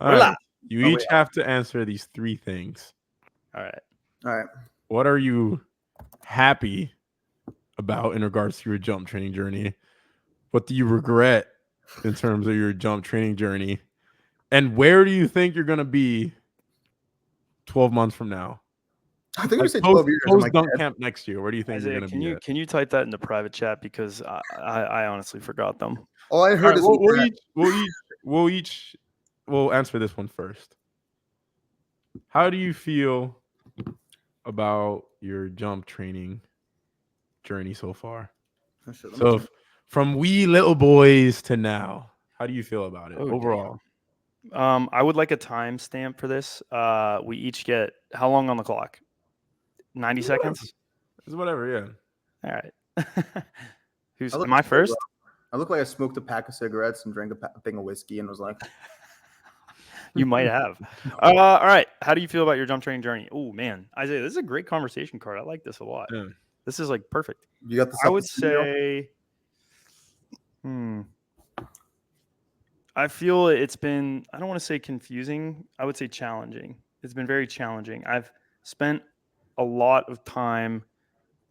All right. You each have to answer these 3 things. All right. All right. What are you happy about in regards to your jump training journey? What do you regret in terms of your jump training journey? And where do you think you're going to be 12 months from now? I think we Like say 12 years. post dunk camp next year. Where do you think Isaiah, you're going to be at? can you type that in the private chat, because I honestly forgot them. All I heard is we'll answer this one first. How do you feel about your jump training journey so far? So from wee little boys to now, how do you feel about it overall? I would like a time stamp for this. We each get how long on the clock? 90 seconds? It's whatever, yeah. All right. Am I first? I look like I smoked a pack of cigarettes and drank a thing of whiskey and was like... You might have. All right. How do you feel about your jump training journey? Oh, man. Isaiah, this is a great conversation card. I like this a lot. Yeah. This is like perfect. You got the I would say... I feel it's been, I don't want to say confusing. I would say challenging. It's been very challenging. I've spent a lot of time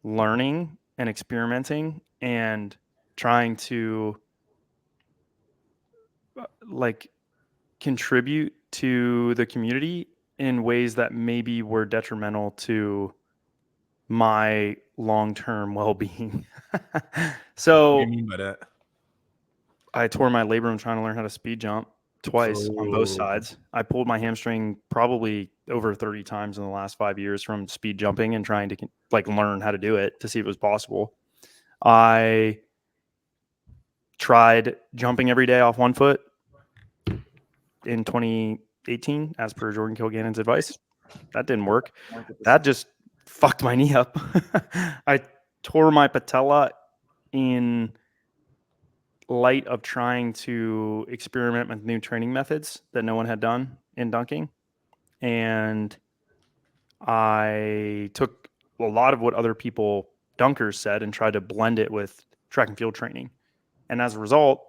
learning and experimenting and trying to contribute to the community in ways that maybe were detrimental to my long-term well-being. So what do you mean by that? I tore my labrum trying to learn how to speed jump twice on both sides. I pulled my hamstring probably over 30 times in the last 5 years from speed jumping and trying to learn how to do it to see if it was possible. I tried jumping every day off one foot in 2018, as per Jordan Kilgannon's advice. That didn't work. That just fucked my knee up. I tore my patella in light of trying to experiment with new training methods that no one had done in dunking. And I took a lot of what other dunkers said and tried to blend it with track and field training. And as a result,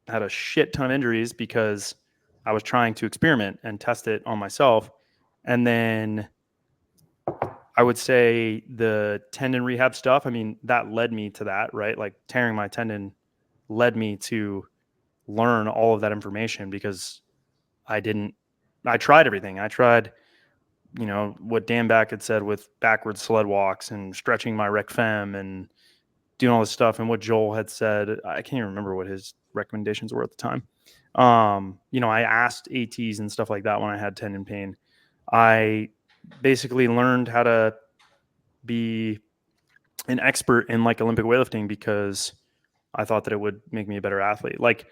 I had a shit ton of injuries because I was trying to experiment and test it on myself. And then I would say the tendon rehab stuff, I mean, that led me to that, right? Like tearing my tendon led me to learn all of that information because I tried everything. I tried, what Dan Back had said with backwards sled walks and stretching my rec fem and doing all this stuff. And what Joel had said, I can't even remember what his recommendations were at the time. I asked ATs and stuff like that when I had tendon pain. I basically learned how to be an expert in Olympic weightlifting because I thought that it would make me a better athlete. Like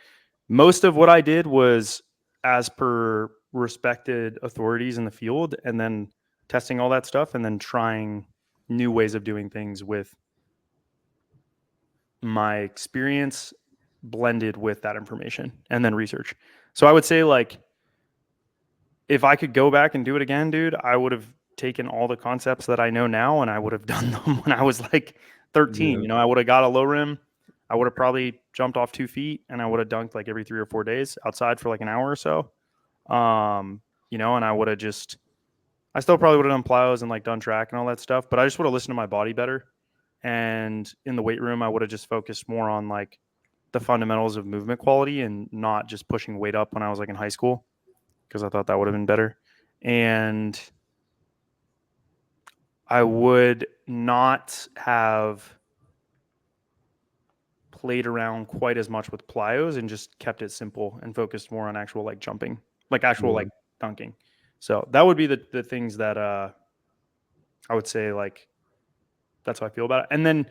most of what I did was as per respected authorities in the field and then testing all that stuff and then trying new ways of doing things with my experience blended with that information and then research. So I would say if I could go back and do it again, dude, I would have taken all the concepts that I know now and I would have done them when I was 13. Yeah. I would have got a low rim. I would have probably jumped off 2 feet and I would have dunked every 3 or 4 days outside for an hour or so. And I would have I still probably would have done plows and done track and all that stuff, but I just would have listened to my body better. And in the weight room, I would have just focused more on the fundamentals of movement quality and not just pushing weight up when I was in high school, because I thought that would have been better. And I would not have played around quite as much with plyos and just kept it simple and focused more on actual jumping, dunking. So that would be the things that I would say that's how I feel about it. And then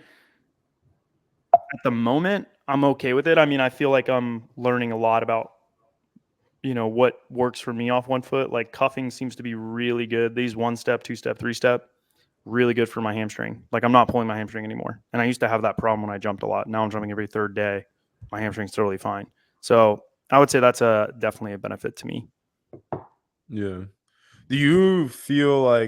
at the moment, I'm okay with it. I mean, I feel like I'm learning a lot about what works for me off one foot. Cuffing seems to be really good. These 1-step, 2-step, 3-step, really good for my hamstring. I'm not pulling my hamstring anymore. And I used to have that problem when I jumped a lot. Now I'm jumping every 3rd day. My hamstring's totally fine. So I would say that's definitely a benefit to me. Yeah. Do you feel I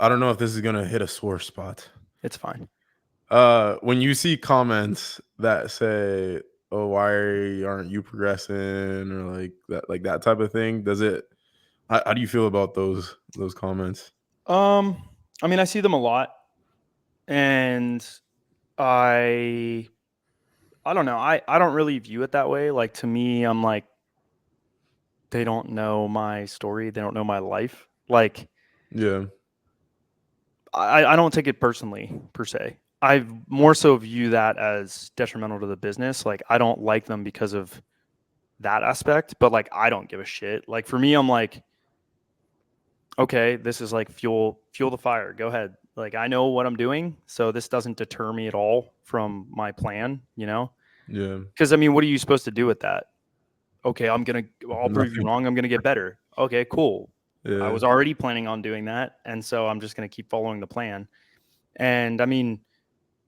don't know if this is going to hit a sore spot. It's fine. When you see comments that say, oh, why aren't you progressing, or like that type of thing? Does it? How do you feel about those comments? I mean, I see them a lot, and I don't know. I don't really view it that way. Like, to me, I'm like, they don't know my story. They don't know my life. Like, Yeah. I don't take it personally per se. I more so view that as detrimental to the business. Like, I don't like them because of that aspect, but like, I don't give a shit. Like, for me, I'm like, okay, this is like fuel the fire. Go ahead. Like, I know what I'm doing, so this doesn't deter me at all from my plan, you know? Yeah. Because I mean, what are you supposed to do with that? Okay, I'll prove you Nothing. wrong. I'm gonna get better. Okay, cool. I Yeah. was already planning on doing that, and so I'm just gonna keep following the plan. And I mean,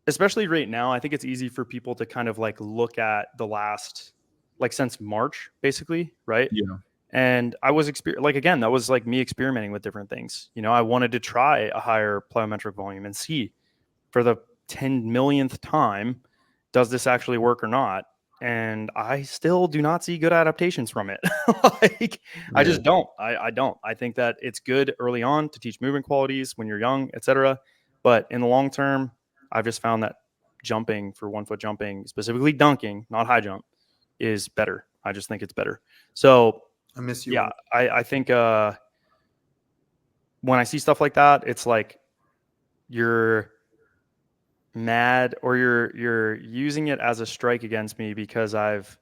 especially right now, I think it's easy for people to kind of like look at the last, like, since March, basically, right? Yeah. And I was like, again, that was like me experimenting with different things. You know, I wanted to try a higher plyometric volume and see for the 10 millionth time, does this actually work or not? And I still do not see good adaptations from it. Like, I Yeah. just don't. I don't. I think that it's good early on to teach movement qualities when you're young, etc. But in the long term, I've just found that jumping, for 1 foot jumping, specifically dunking, not high jump, is better. I just think it's better. So I miss you. yeah, I think when I see stuff like that, it's like you're mad, or you're using it as a strike against me because I've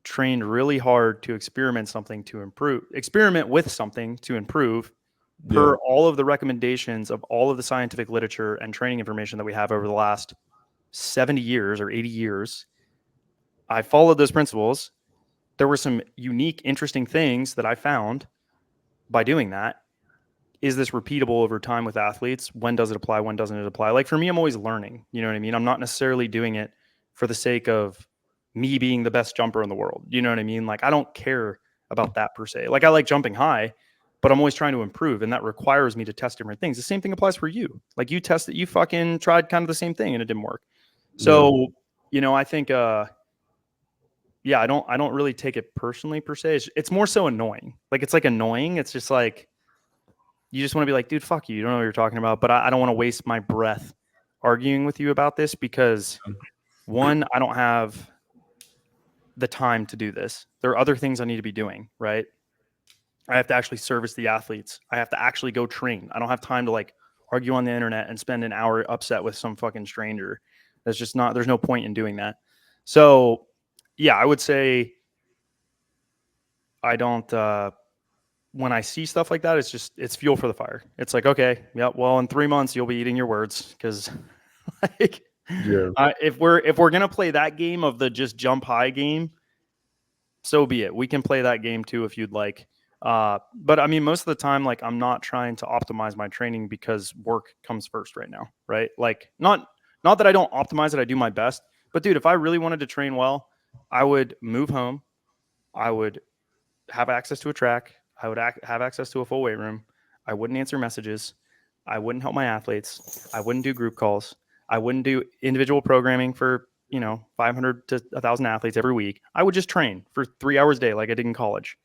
trained really hard to experiment with something to improve Yeah. per all of the recommendations of all of the scientific literature and training information that we have over the last 70 years or 80 years. I followed those principles. There were some unique, interesting things that I found by doing that. Is this repeatable over time with athletes? When does it apply? When doesn't it apply? Like, for me, I'm always learning. You know what I mean? I'm not necessarily doing it for the sake of me being the best jumper in the world. You know what I mean? Like, I don't care about that per se. Like, I like jumping high, but I'm always trying to improve, and that requires me to test different things. The same thing applies for you. Like, you fucking tried kind of the same thing and it didn't work. So, you know, I think yeah, I don't really take it personally per se. It's more so annoying. Like, it's like annoying. It's just like, you just want to be like, dude, fuck you. You don't know what you're talking about. But I don't want to waste my breath arguing with you about this because, one, I don't have the time to do this. There are other things I need to be doing, right? I have to actually service the athletes. I have to actually go train. I don't have time to like argue on the internet and spend an hour upset with some fucking stranger. That's just not, there's no point in doing that. So yeah, I would say I don't, when I see stuff like that, it's fuel for the fire. It's like, okay, yeah, well, in 3 months you'll be eating your words, because like, Yeah. if we're gonna play that game of the just jump high game, so be it. We can play that game too if you'd like. But I mean, most of the time, like, I'm not trying to optimize my training because work comes first right now, right? Like, not that I don't optimize it, I do my best. But dude, if I really wanted to train well, I would move home. I would have access to a track. I would have access to a full weight room. I wouldn't answer messages. I wouldn't help my athletes. I wouldn't do group calls. I wouldn't do individual programming for, 500 to 1,000 athletes every week. I would just train for 3 hours a day like I did in college.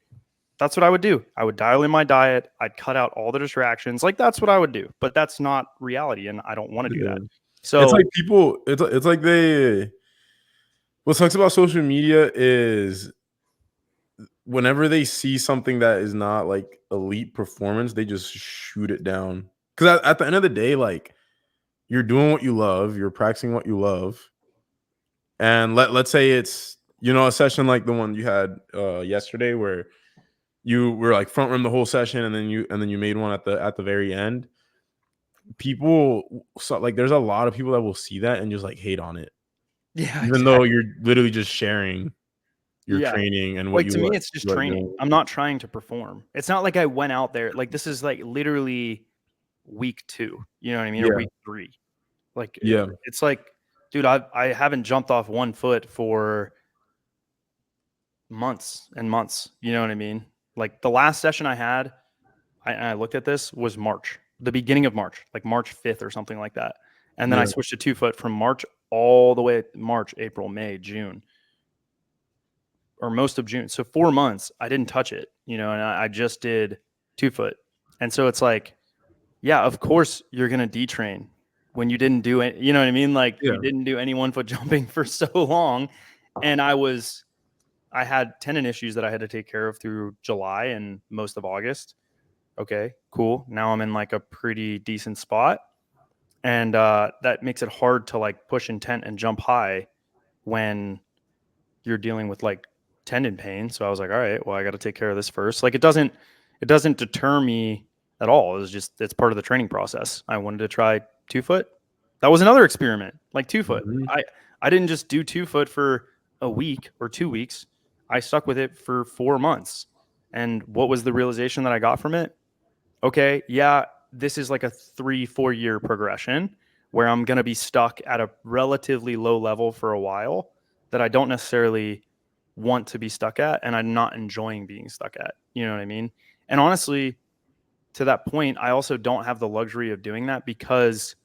That's what I would do. I would dial in my diet. I'd cut out all the distractions. Like, that's what I would do. But that's not reality, and I don't want to do that. So It's like people. It's like they. What sucks about social media is whenever they see something that is not like elite performance, they just shoot it down. Because at the end of the day, like, you're doing what you love, you're practicing what you love, and let's say it's a session like the one you had yesterday where you were like front run the whole session, and then you made one at the very end. People, so like, there's a lot of people that will see that and just like hate on it, yeah, even though exactly. you're literally just sharing your Yeah. training and what Like, you to me, like. it's just training. I'm not trying to perform. It's not like I went out there. Like, this is like literally week 2. You know what I mean? Or Yeah, week 3. Like, yeah, it's like, dude, I haven't jumped off 1 foot for months and months. You know what I mean? Like, the last session I had, I looked at this, was March, the beginning of March, like March 5th or something like that. And then I yeah, switched to 2 foot from March all the way March, April, May, June. or most of June. So 4 months, I didn't touch it, and I just did 2 foot. And so it's like, yeah, of course you're going to detrain when you didn't do it. You know what I mean? Like you didn't do any 1 foot jumping for so long. And I had tendon issues that I had to take care of through July and most of August. Okay, cool. Now I'm in like a pretty decent spot. And that makes it hard to like push intent and jump high when you're dealing with like tendon pain. So I was like, all right, well, I got to take care of this first. Like it doesn't deter me at all. It's part of the training process. I wanted to try 2 foot. That was another experiment, like 2 foot. I didn't just do 2 foot for a week or 2 weeks. I stuck with it for 4 months. And what was the realization that I got from it? Okay, yeah, this is like a 3-4 year progression where I'm going to be stuck at a relatively low level for a while that I don't necessarily want to be stuck at, and I'm not enjoying being stuck at. You know what I mean? And honestly, to that point, I also don't have the luxury of doing that because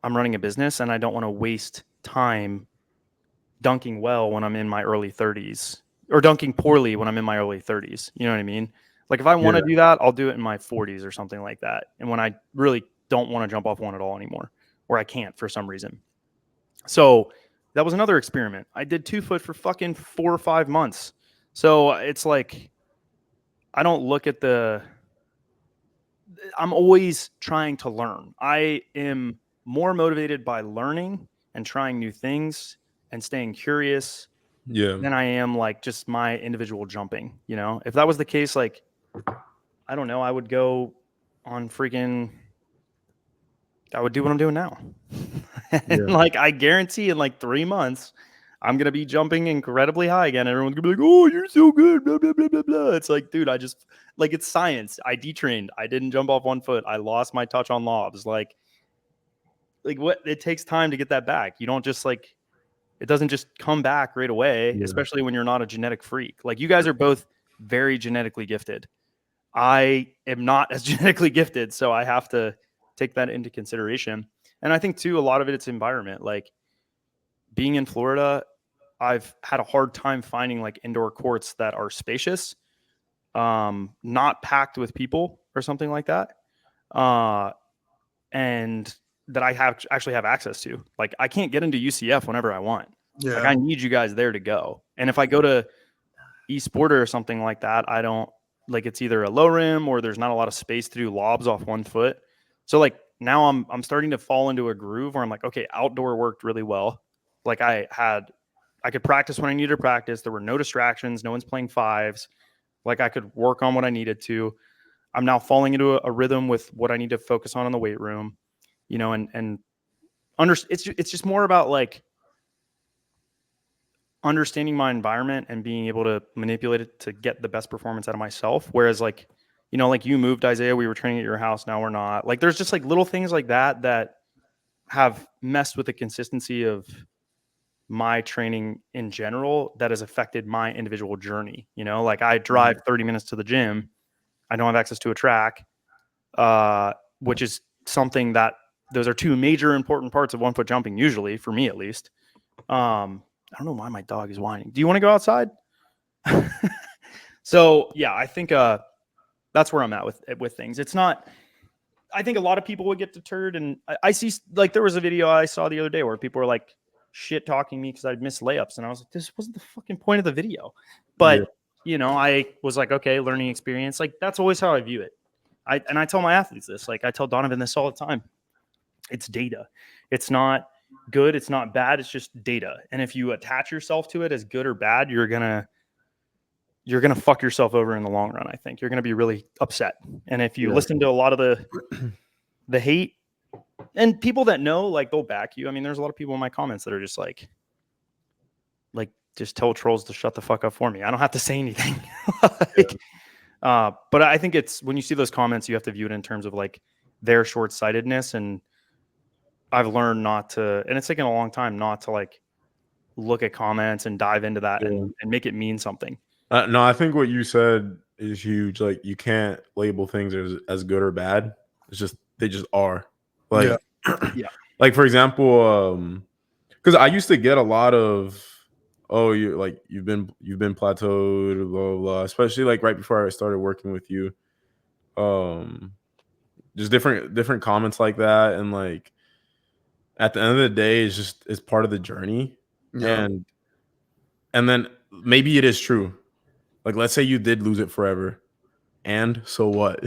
I'm running a business and I don't want to waste time dunking well when I'm in my early 30s or dunking poorly when I'm in my early 30s. You know what I mean? Like if I want to do that, I'll do it in my 40s or something like that. And when I really don't want to jump off one at all anymore, or I can't for some reason. So that was another experiment. I did 2 foot for fucking 4 or 5 months. So it's like, I don't look at I'm always trying to learn. I am more motivated by learning and trying new things and staying curious than I am like just my individual jumping. If that was the case, like, I don't know, I would go on I would do what I'm doing now. And like, I guarantee in like 3 months, I'm going to be jumping incredibly high again. Everyone's going to be like, oh, you're so good, blah, blah, blah, blah, blah. It's like, dude, it's science. I detrained. I didn't jump off 1 foot. I lost my touch on lobs. Like what? It takes time to get that back. You don't just like, it doesn't just come back right away, especially when you're not a genetic freak. Like you guys are both very genetically gifted. I am not as genetically gifted, so I have to take that into consideration. And I think too, a lot of it's environment. Like being in Florida, I've had a hard time finding like indoor courts that are spacious, not packed with people or something like that, and that I actually have access to. Like I can't get into UCF whenever I want. Like I need you guys there to go. And if I go to East Border or something like that, I don't like, it's either a low rim or there's not a lot of space to do lobs off 1 foot. So like now I'm starting to fall into a groove where I'm like, okay, outdoor worked really well. Like I could practice when I needed to practice. There were no distractions. No one's playing fives. Like I could work on what I needed to. I'm now falling into a rhythm with what I need to focus on in the weight room, and it's just more about like understanding my environment and being able to manipulate it to get the best performance out of myself. Whereas like, like you moved, Isaiah, we were training at your house. Now we're not. Like there's just like little things like that have messed with the consistency of my training in general that has affected my individual journey. Like I drive 30 minutes to the gym. I don't have access to a track, which is something that those are two major important parts of 1 foot jumping, usually for me, at least. I don't know why my dog is whining. Do you want to go outside? So yeah, I think that's where I'm at with things. It's not, I think a lot of people would get deterred, and I see like there was a video I saw the other day where people were like shit talking me because I'd missed layups, and I was like, this wasn't the fucking point of the video. But I was like, okay, learning experience. Like that's always how I view it. I tell my athletes this. Like I tell Donovan this all the time. It's data. It's not good. It's not bad. It's just data. And if you attach yourself to it as good or bad, you're gonna fuck yourself over in the long run. I think you're gonna be really upset. And if you listen to a lot of the hate and people that know, like they'll back you. I mean, there's a lot of people in my comments that are just like just tell trolls to shut the fuck up for me. I don't have to say anything. But I think it's when you see those comments, you have to view it in terms of like their short-sightedness. And I've learned not to, and it's taken a long time not to like look at comments and dive into that and make it mean something. No, I think what you said is huge. Like you can't label things as good or bad. It's just, they just are. Like, like for example, because I used to get a lot of oh, you've been plateaued, blah blah blah. Especially like right before I started working with you, just different comments like that, and like at the end of the day, it's part of the journey, Yeah. and then maybe it is true. Like, let's say you did lose it forever, and so what?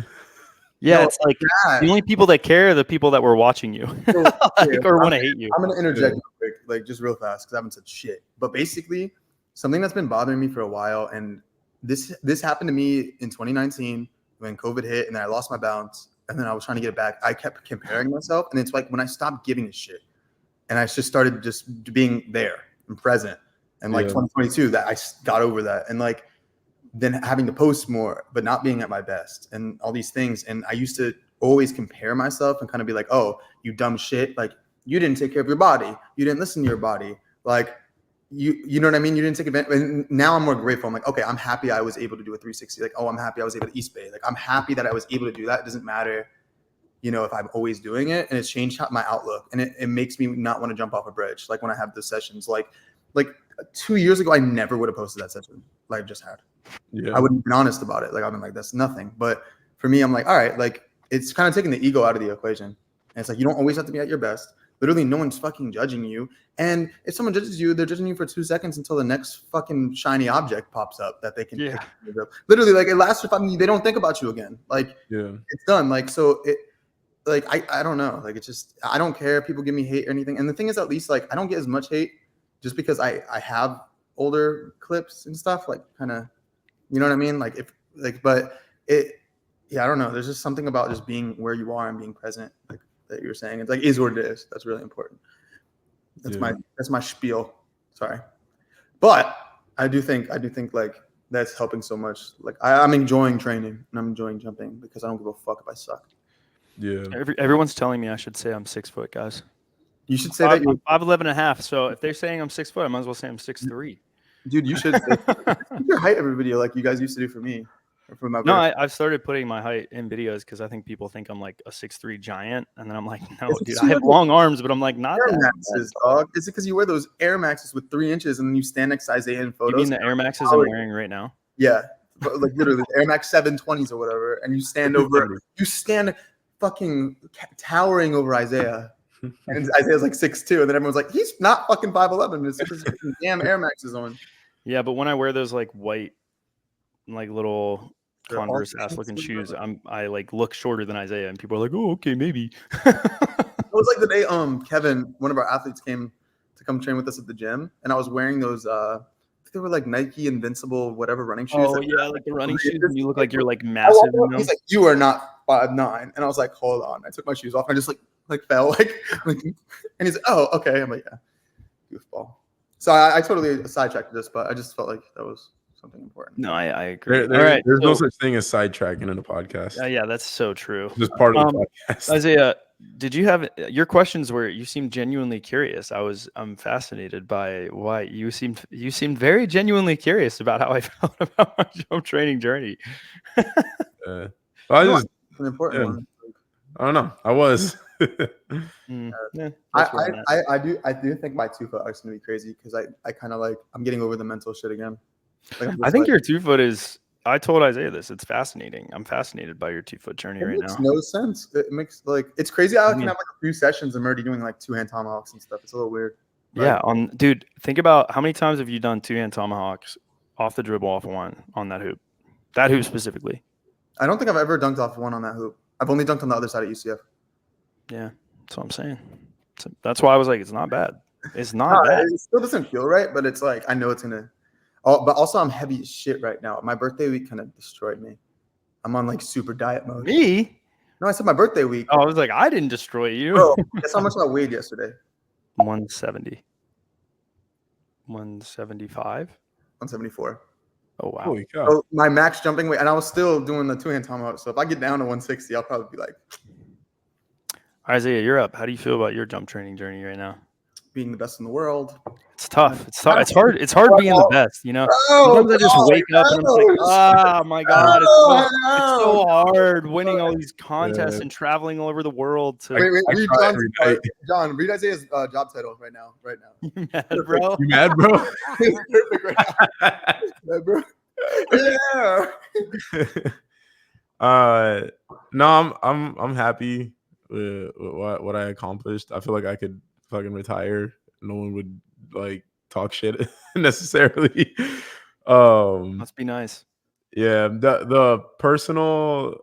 Yeah, No, it's like that- the only people that care are the people that were watching you, So, like, or want to hate you. I'm gonna interject real quick, like just real fast, because I haven't said shit. But basically, something that's been bothering me for a while, and this happened to me in 2019 when COVID hit, and then I lost my balance, and then I was trying to get it back. I kept comparing myself, and it's like when I stopped giving a shit, and I just started just being there and present, and like 2022, that I got over that, and like then having to post more, but not being at my best, and all these things. And I used to always compare myself and kind of be like, oh, you dumb shit. Like, you didn't take care of your body. You didn't listen to your body. Like, you know what I mean? You didn't take advantage. And now I'm more grateful. I'm like, okay, I'm happy I was able to do a 360. Like, oh, I'm happy I was able to East Bay. Like, I'm happy that I was able to do that. It doesn't matter, you know, if I'm always doing it. And it's changed my outlook. And it makes me not want to jump off a bridge. Like when I have the sessions, like 2 years ago, I never would have posted that session like I just had. Yeah. I wouldn't have been honest about it. Like, I've been like, that's nothing. But for me, I'm like, all right, like it's kind of taking the ego out of the equation. And it's like, you don't always have to be at your best. Literally, no one's fucking judging you. And if someone judges you, they're judging you for 2 seconds until the next fucking shiny object pops up that they can pick. Literally, like it lasts for 5 minutes. They don't think about you again. Like, it's done. Like, so it, like, I don't know. Like, it's just, I don't care if people give me hate or anything. And the thing is, at least, like, I don't get as much hate just because I have older clips and stuff, like, kind of, you know what I mean? Like, if, like, but it, yeah, I don't know. There's just something about just being where you are and being present, like that you're saying. It's like, is what it is. That's really important. That's my spiel. Sorry. But I do think like that's helping so much. Like, I'm enjoying training and I'm enjoying jumping because I don't give a fuck if I suck. Yeah. Everyone's telling me I should say I'm 6 foot, guys. You should say that you're 5'11" and a half. So if they're saying I'm 6 foot, I might as well say I'm 6'3". Dude, you should say your height every video like you guys used to do for me. Or for my No, I've started putting my height in videos because I think people think I'm like a 6'3" giant, and then I'm like, no, dude, I have long arms, but I'm like not Air that. Maxes, dog. Is it because you wear those Air Maxes with 3 inches and then you stand next to Isaiah in photos? You mean the Air Maxes I'm wearing right now? Yeah, but like literally Air Max 720s or whatever, and you stand fucking towering over Isaiah. And Isaiah's like 6'2", and then everyone's like, he's not fucking 5'11". It's because damn Air Maxes on. Yeah, but when I wear those like white, like little Converse ass looking shoes, I like look shorter than Isaiah, and people are like, oh, okay, maybe. It was like the day Kevin, one of our athletes, came to come train with us at the gym, and I was wearing those I think they were like Nike Invincible whatever running shoes. Oh yeah, like the running shoes, and you look like you're like massive. He's like, you are not 5'9", and I was like, hold on. I took my shoes off and I just like fell like and he's like, oh, okay. I'm like, yeah, goofball. So I totally sidetracked this, but I just felt like that was something important. No, I agree. All right, there's no such thing as sidetracking in a podcast. Yeah, that's so true. Just part of the podcast. Isaiah, did you have your questions where you seemed genuinely curious? I'm fascinated by why you seemed very genuinely curious about how I felt about my jump training journey. An important one. I don't know. I was. I do think my 2 foot arc's gonna be crazy because I kind of like I'm getting over the mental shit again. Like, I think your 2 foot is. I told Isaiah this. It's fascinating. I'm fascinated by your 2 foot journey right now. It makes no sense. It makes like it's crazy. I can have like a few sessions. I'm already doing like 2-hand tomahawks and stuff. It's a little weird. Yeah, dude. Think about how many times have you done 2-hand tomahawks off the dribble off one on that hoop? That hoop specifically. I don't think I've ever dunked off one on that hoop. I've only dunked on the other side of UCF. Yeah, that's what I'm saying. So that's why I was like, it's not bad. It's not bad. It still doesn't feel right, but it's like I know it's gonna. Oh, but also I'm heavy as shit right now. My birthday week kind of destroyed me. I'm on like super diet mode. Me? No, I said my birthday week. Oh, I was like, I didn't destroy you. Bro, guess how much I weighed yesterday? 170. 175. 174. Oh wow. Holy cow. So my max jumping weight, and I was still doing the 2-hand tomahawk. So if I get down to 160, I'll probably be like. Isaiah, you're up. How do you feel about your jump training journey right now? Being the best in the world. It's tough. It's tough. It's hard. It's hard being the best, you know. Sometimes I just wake up and I'm just like, oh my god, it's so hard winning all these contests and traveling all over the world. To Read John, read Isaiah's job title right now. You mad, bro? You mad, bro? It's perfect right now. Yeah. No, I'm happy with what I accomplished. I feel like I could fucking retire. No one would like talk shit necessarily. Must be nice. Yeah, the personal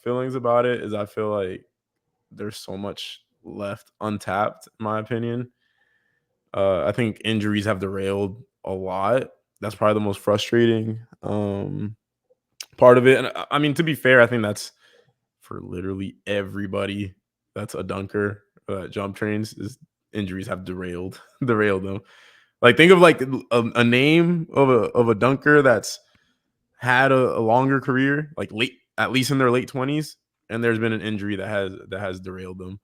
feelings about it is I feel like there's so much left untapped, in my opinion. I think injuries have derailed a lot. That's probably the most frustrating part of it. And I mean, to be fair, I think that's for literally everybody that's a dunker jump trains is injuries have derailed them. Like think of like a name of a dunker that's had a longer career, like at least in their late 20s, and there's been an injury that has derailed them.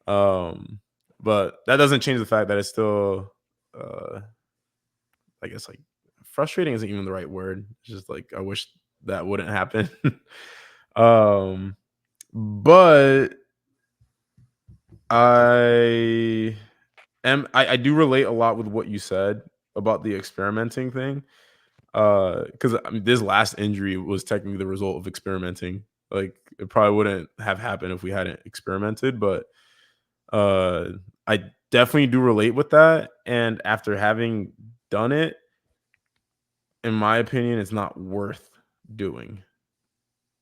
But that doesn't change the fact that it's still I guess like frustrating isn't even the right word. It's just like I wish that wouldn't happen. But I do relate a lot with what you said about the experimenting thing. Because I mean, this last injury was technically the result of experimenting. Like it probably wouldn't have happened if we hadn't experimented, but I definitely do relate with that. And after having done it, in my opinion, it's not worth doing.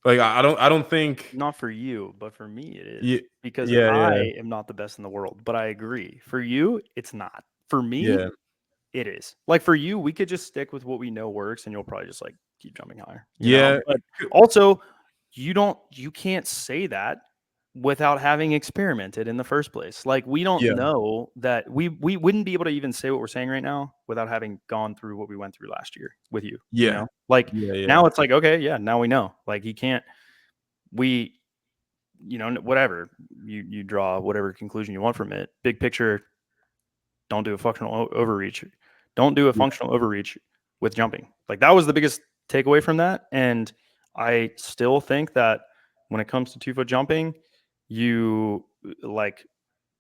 Like I don't think Not for you, but for me it is. Yeah, Because yeah, I am not the best in the world. But I agree. For you, it's not. For me, yeah, it is. Like for you, we could just stick with what we know works and you'll probably just like keep jumping higher. You know? yeah. But also, you can't say that without having experimented in the first place. Like we don't Yeah. know that we wouldn't be able to even say what we're saying right now without having gone through what we went through last year with you. Yeah. You know? Like Yeah. now it's like, okay, yeah, now we know. Like you can't whatever you draw whatever conclusion you want from it. Big picture, don't do a functional overreach. Don't do a functional overreach with jumping. Like that was the biggest takeaway from that. And I still think that when it comes to 2-foot jumping, you like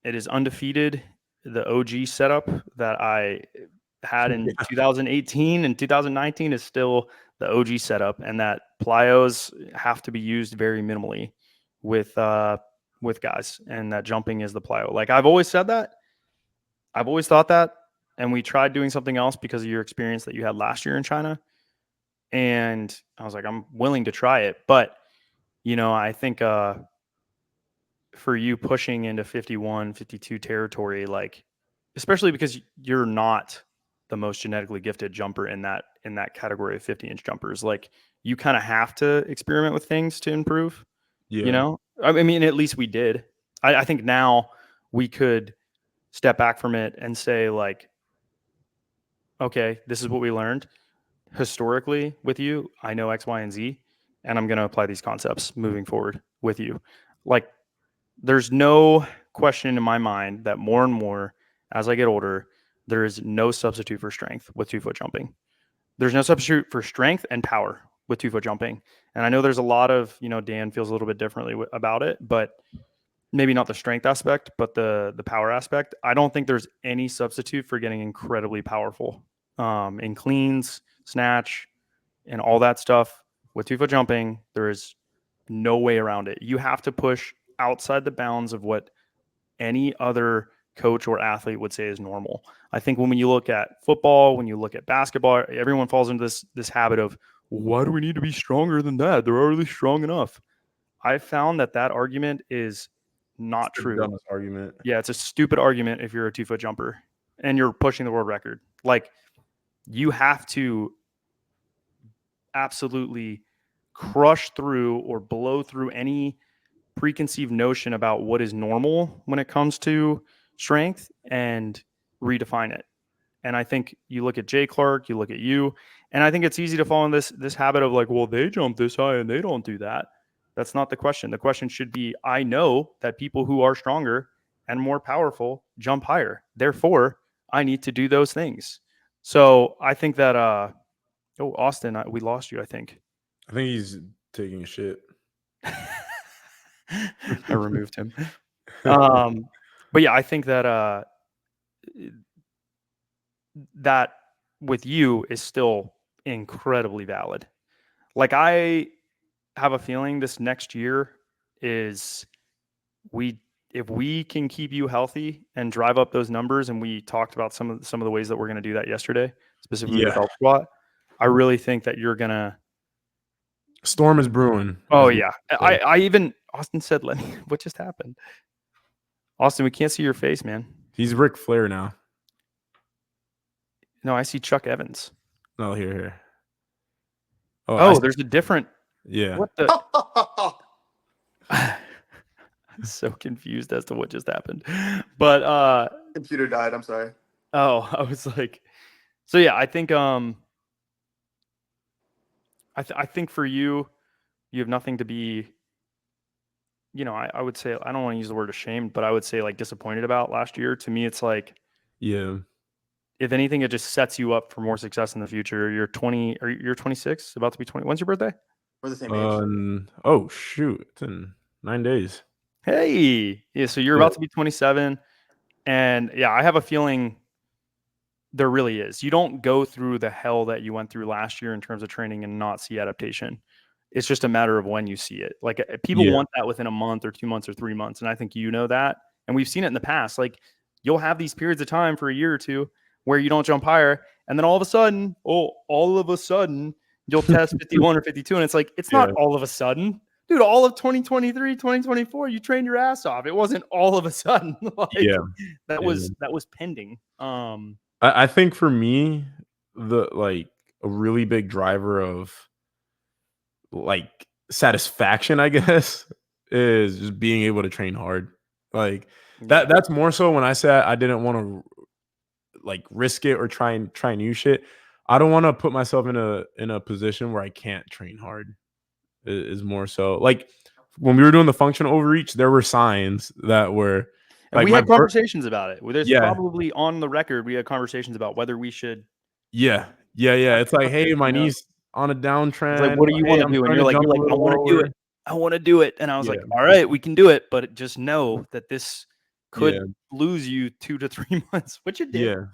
it is undefeated. The OG setup that I had in 2018 and 2019 is still the OG setup, and that plyos have to be used very minimally with guys, and that jumping is the plyo. Like I've always said that. I've always thought that, and we tried doing something else because of your experience that you had last year in China. And I was like, I'm willing to try it, but I think for you pushing into 51, 52 territory, like especially because you're not the most genetically gifted jumper in that category of 50-inch jumpers, like you kind of have to experiment with things to improve. Yeah. I mean, at least we did. I think now we could step back from it and say like, okay, this is what we learned historically with you. I know X, Y, and Z, and I'm going to apply these concepts moving forward with you. Like there's no question in my mind that more and more as I get older, there is no substitute for strength with 2-foot jumping. There's no substitute for strength and power with 2-foot jumping. And I know there's a lot of, Dan feels a little bit differently about it, but maybe not the strength aspect, but the power aspect. I don't think there's any substitute for getting incredibly powerful in cleans, snatch, and all that stuff. With 2-foot jumping, there is no way around it. You have to push outside the bounds of what any other coach or athlete would say is normal. I think when you look at football, when you look at basketball, everyone falls into this habit of, why do we need to be stronger than that? They're already strong enough. I found that argument is not true. Dumbest argument. Yeah, it's a stupid argument if you're a 2-foot jumper and you're pushing the world record. Like you have to absolutely crush through or blow through any preconceived notion about what is normal when it comes to strength and redefine it. And I think you look at Jay Clark, you look at you, and I think it's easy to fall in this habit of like, well, they jump this high and they don't do that. That's not the question. The question should be, I know that people who are stronger and more powerful jump higher. Therefore, I need to do those things. So I think that, Austin, we lost you, I think. I think he's taking a shit. I removed him. But yeah, I think that that with you is still incredibly valid. Like, I have a feeling this next year is if we can keep you healthy and drive up those numbers, and we talked about some of the ways that we're going to do that yesterday, specifically the Yeah. belt squat. I really think that you're gonna. Storm is brewing. Oh yeah, I even Austin said, "Let me." What just happened? Austin, we can't see your face, man. He's Ric Flair now. No, I see Chuck Evans. No, here. Oh, there's a different. Yeah. What the? I'm so confused as to what just happened. But Computer died. I'm sorry. Oh, I was like, so yeah, I think I think for you have nothing to be, I would say, I don't want to use the word ashamed, but I would say like disappointed about last year. To me, it's like, yeah, if anything, it just sets you up for more success in the future. You're 20 or you're 26, about to be 20. When's your birthday? We're the same age. Oh shoot, it's in 9 days. Hey, yeah. So you're about to be 27, and yeah, I have a feeling there really is. You don't go through the hell that you went through last year in terms of training and not see adaptation. It's just a matter of when you see it. Like, people want that within a month or 2 months or 3 months, and I think you know that, and we've seen it in the past. Like, you'll have these periods of time for a year or two where you don't jump higher, and then all of a sudden, you'll test 51 or 52, and it's like, it's not all of a sudden. Dude, all of 2023, 2024, you trained your ass off. It wasn't all of a sudden. That was pending. I think for me, a really big driver of like satisfaction, I guess, is just being able to train hard. Like that's more so when I said I didn't want to like risk it or try new shit. I don't want to put myself in a position where I can't train hard. Is more so like when we were doing the functional overreach, there were signs that were and like we had conversations about it. There's probably on the record, we had conversations about whether we should. Yeah. It's like, hey, my knee's on a downtrend. It's like, what do you want to do? And you're like, I want to do it. I want to do it. And I was like, all right, we can do it, but just know that this could lose you 2 to 3 months, which it did. Yeah.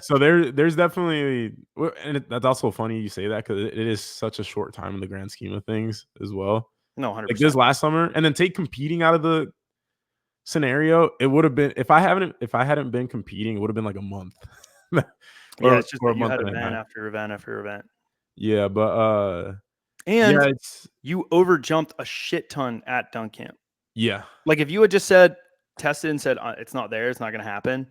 So there's definitely, and that's also funny you say that because it is such a short time in the grand scheme of things as well. No, 100%. Like this last summer, and then take competing out of the scenario, it would have been if I hadn't been competing, it would have been like a month. It's just that you had event after event after event. Yeah, but and you overjumped a shit ton at dunk camp. Yeah. Like, if you had just said, tested and said, it's not there, it's not going to happen.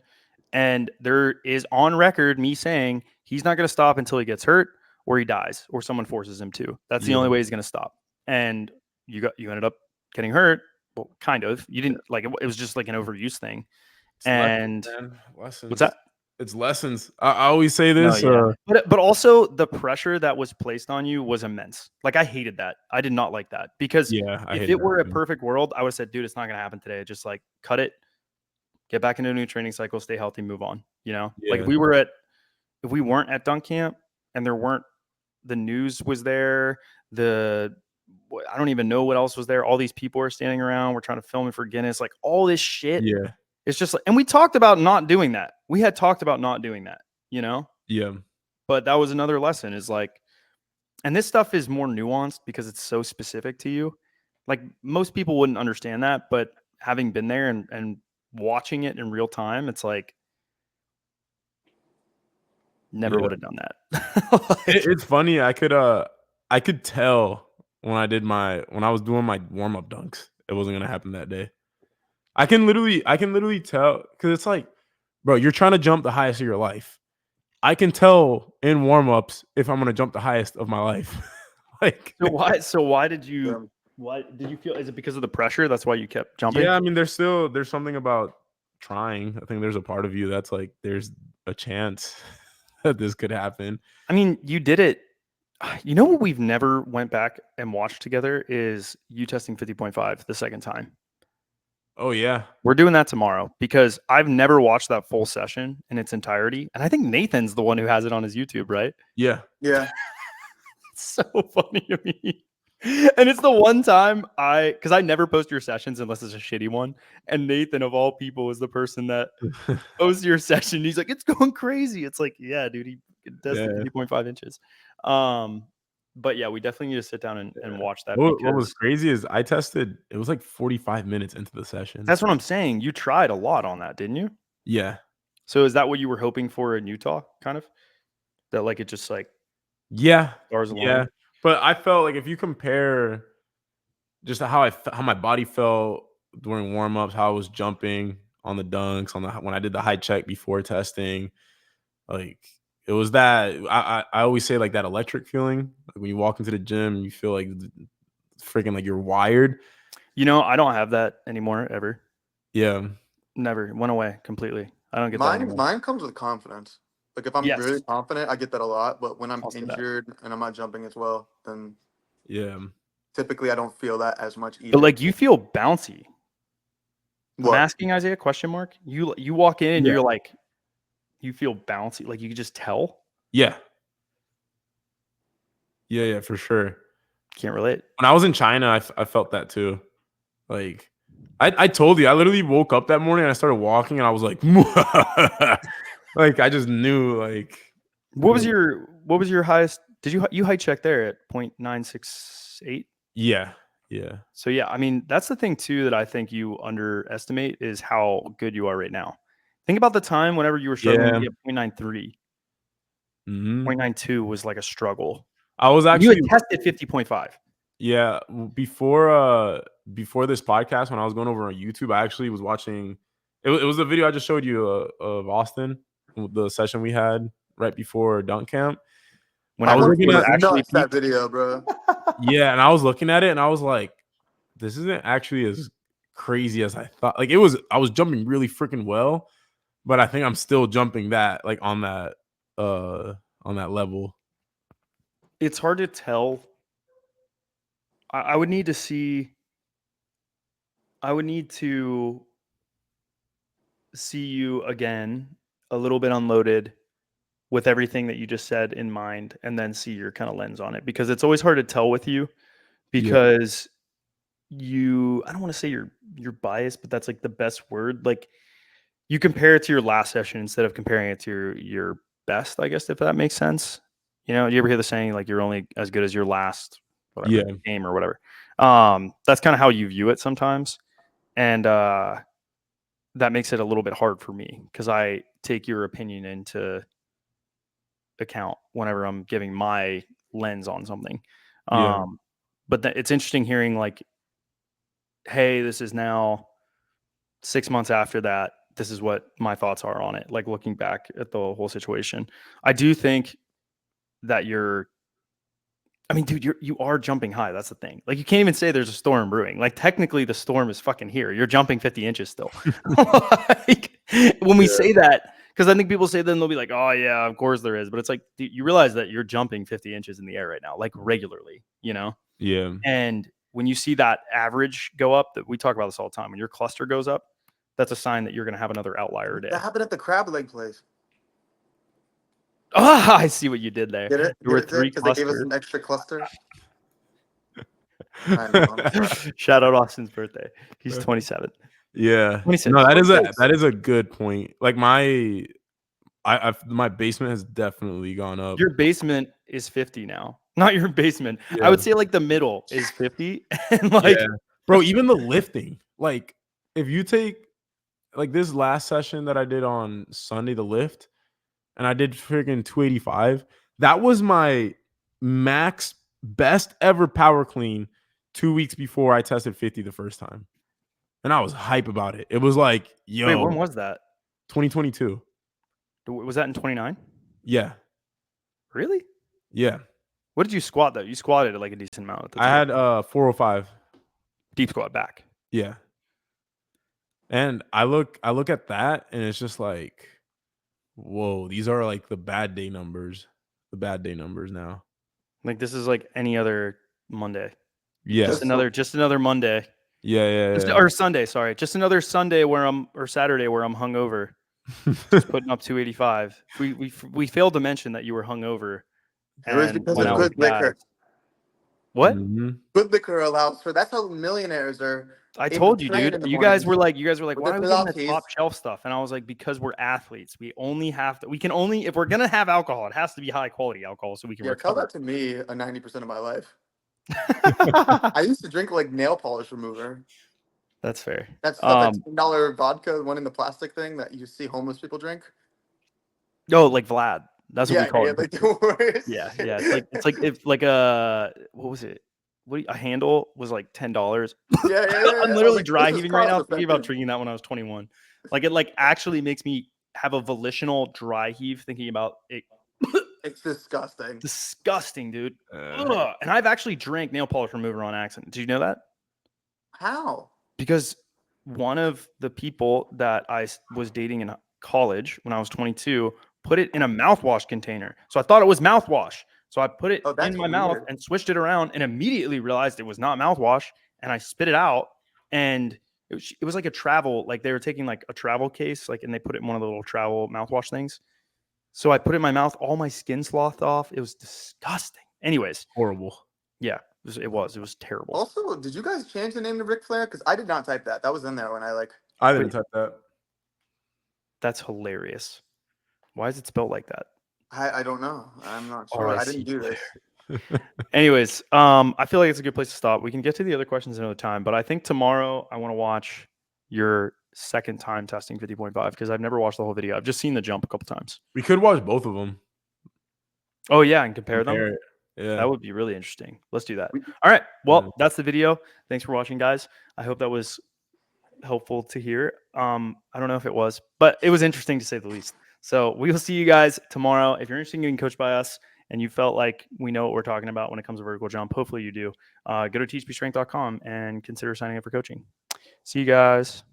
And there is on record me saying he's not going to stop until he gets hurt or he dies or someone forces him to. That's the only way he's going to stop. And you ended up getting hurt. Well, kind of. You didn't like it was just like an overuse thing. Lessons. What's that? It's lessons. I always say this. But also the pressure that was placed on you was immense. Like, I hated that. I did not like that because if it were a perfect world, I would have said, dude, it's not going to happen today. Just like cut it, get back into a new training cycle, stay healthy, move on. Like if we weren't at dunk camp and the news was there, I don't even know what else was there. All these people are standing around. We're trying to film it for Guinness, like all this shit. Yeah. It's just like, and we talked about not doing that. We had talked about not doing that, Yeah. But that was another lesson is like, and this stuff is more nuanced because it's so specific to you. Like, most people wouldn't understand that, but having been there and watching it in real time, it's like, never would have done that. It's funny. I could tell when I was doing my warm-up dunks, it wasn't going to happen that day. I can literally tell because it's like, bro, you're trying to jump the highest of your life. I can tell in warm-ups if I'm going to jump the highest of my life. Like, so why did you feel, is it because of the pressure? That's why you kept jumping? Yeah, I mean, there's something about trying. I think there's a part of you that's like, there's a chance that this could happen. I mean, you did it. You know what we've never went back and watched together is you testing 50.5 the second time. Oh yeah. We're doing that tomorrow because I've never watched that full session in its entirety. And I think Nathan's the one who has it on his YouTube, right? Yeah. Yeah. It's so funny to me. And it's the one time because I never post your sessions unless it's a shitty one. And Nathan, of all people, is the person that posts your session. He's like, it's going crazy. It's like, yeah, dude, he does the 50.5 inches. But yeah, we definitely need to sit down and watch that. What was crazy is I tested, it was like 45 minutes into the session. That's what I'm saying. You tried a lot on that, didn't you? Yeah. So is that what you were hoping for in Utah, kind of? That like it just like stars aligned? Yeah. But I felt like if you compare just how my body felt during warm-ups, how I was jumping on the dunks, when I did the high check before testing, like it was that I always say like that electric feeling. Like when you walk into the gym, you feel like freaking like you're wired. You know, I don't have that anymore ever. Yeah. Never. It went away completely. I don't get that anymore. Mine comes with confidence. Like if I'm really confident, I get that a lot. But when I'm injured and I'm not jumping as well, then typically I don't feel that as much either. But like you feel bouncy. What? I'm asking Isaiah ? You walk in and you're like, you feel bouncy, like you can just tell. Yeah, for sure. Can't relate. When I was in China, I felt that too. Like I told you, I literally woke up that morning and I started walking and I was like, like I just knew. Like, what was your highest? Did you height check there at 0.968? Yeah. So yeah, I mean that's the thing too that I think you underestimate is how good you are right now. Think about the time whenever you were struggling to get 0.93. 0.92 was like a struggle. I was actually you had tested 50.5. Yeah, before this podcast, when I was going over on YouTube, I actually was watching. It was a video I just showed you of Austin, the session we had right before dunk camp. When I was looking at that video, bro. Yeah, and I was looking at it, and I was like, "This isn't actually as crazy as I thought." Like I was jumping really freaking well, but I think I'm still jumping that like on that level. It's hard to tell. I would need to see. I would need to see you again a little bit unloaded with everything that you just said in mind, and then see your kind of lens on it, because it's always hard to tell with you because I don't want to say you're biased, but that's like the best word. Like you compare it to your last session instead of comparing it to your best, I guess, if that makes sense. You know, you ever hear the saying like you're only as good as your last game or whatever? That's kind of how you view it sometimes. And that makes it a little bit hard for me because I take your opinion into account whenever I'm giving my lens on something. But it's interesting hearing like, hey, this is now 6 months after that. This is what my thoughts are on it. Like looking back at the whole situation, I do think that dude, you are jumping high. That's the thing. Like you can't even say there's a storm brewing. Like technically the storm is fucking here. You're jumping 50 inches still. Like, when we say that, because I think people say then they'll be like, oh yeah, of course there is. But it's like, dude, you realize that you're jumping 50 inches in the air right now, like regularly, you know? Yeah. And when you see that average go up, that we talk about this all the time, when your cluster goes up, that's a sign that you're going to have another outlier day. That happened at the crab leg place. Oh, I see what you did there. Get it? There were 3 clusters. They gave us an extra cluster. Shout out Austin's birthday. He's 27. Yeah. 26. No, that is a good point. Like my basement has definitely gone up. Your basement is 50 now. Not your basement. I would say like the middle is 50. And like bro, even the lifting. Like if you take like this last session that I did on Sunday, the lift, and I did freaking 285. That was my max best ever power clean 2 weeks before I tested 50 the first time. And I was hype about it. It was like, yo. Wait, when was that? 2022. Was that in 29? Yeah. Really? Yeah. What did you squat though? You squatted like a decent amount. I had 405. Deep squat back. Yeah. And I look at that and it's just like, whoa, these are like the bad day numbers. The bad day numbers now. Like this is like any other Monday. Yeah. Just another Monday. Yeah. Or Sunday, sorry. Just another Sunday or Saturday where I'm hungover. Just putting up 285. We failed to mention that you were hungover. It was because went of out good with guys. liquor. What? Mhm. Good liquor allows for. That's how millionaires are. I able told to you, train dude. in the You guys morning. were like, With why the are we getting the Pilates. top shelf stuff? And I was like, because we're athletes. We only have to. We can only if we're gonna have alcohol, it has to be high quality alcohol so we can Yeah, tell recover. that to me. 90% of my life. I used to drink like nail polish remover. That's fair. That's that $10 vodka, one in the plastic thing that you see homeless people drink. No, like Vlad. That's what we call it. Like the worst. Yeah. It's like if like a what was it? A handle was like $10. Yeah. I'm I was literally like, dry this is heaving right now, thinking about cost-effective. drinking that when I was 21. Like it like actually makes me have a volitional dry heave thinking about it. It's disgusting. Disgusting, dude. Ugh. And I've actually drank nail polish remover on accident. Did you know that? How? Because one of the people that I was dating in college when I was 22 put it in a mouthwash container. So I thought it was mouthwash. So I put it in my mouth and switched it around and immediately realized it was not mouthwash. And I spit it out. And it was like a travel, like they were taking like a travel case, like, and they put it in one of the little travel mouthwash things. So I put it in my mouth, all my skin slothed off. It was disgusting. Anyways. Horrible. Yeah, it was terrible. Also, did you guys change the name to Ric Flair? Because I did not type that. That was in there when I didn't type that. That's hilarious. Why is it spelled like that? I don't know. I'm not sure. I didn't do this. Anyways, I feel like it's a good place to stop. We can get to the other questions another time, but I think tomorrow I want to watch your second time testing 50.5 because I've never watched the whole video. I've just seen the jump a couple times. We could watch both of them. Oh yeah, and compare them. It. Yeah, that would be really interesting. Let's do that. All right. Well, that's the video. Thanks for watching, guys. I hope that was helpful to hear. I don't know if it was, but it was interesting to say the least. So we will see you guys tomorrow. If you're interested in getting coached by us and you felt like we know what we're talking about when it comes to vertical jump, hopefully you do. Go to teachmestrength.com and consider signing up for coaching. See you guys.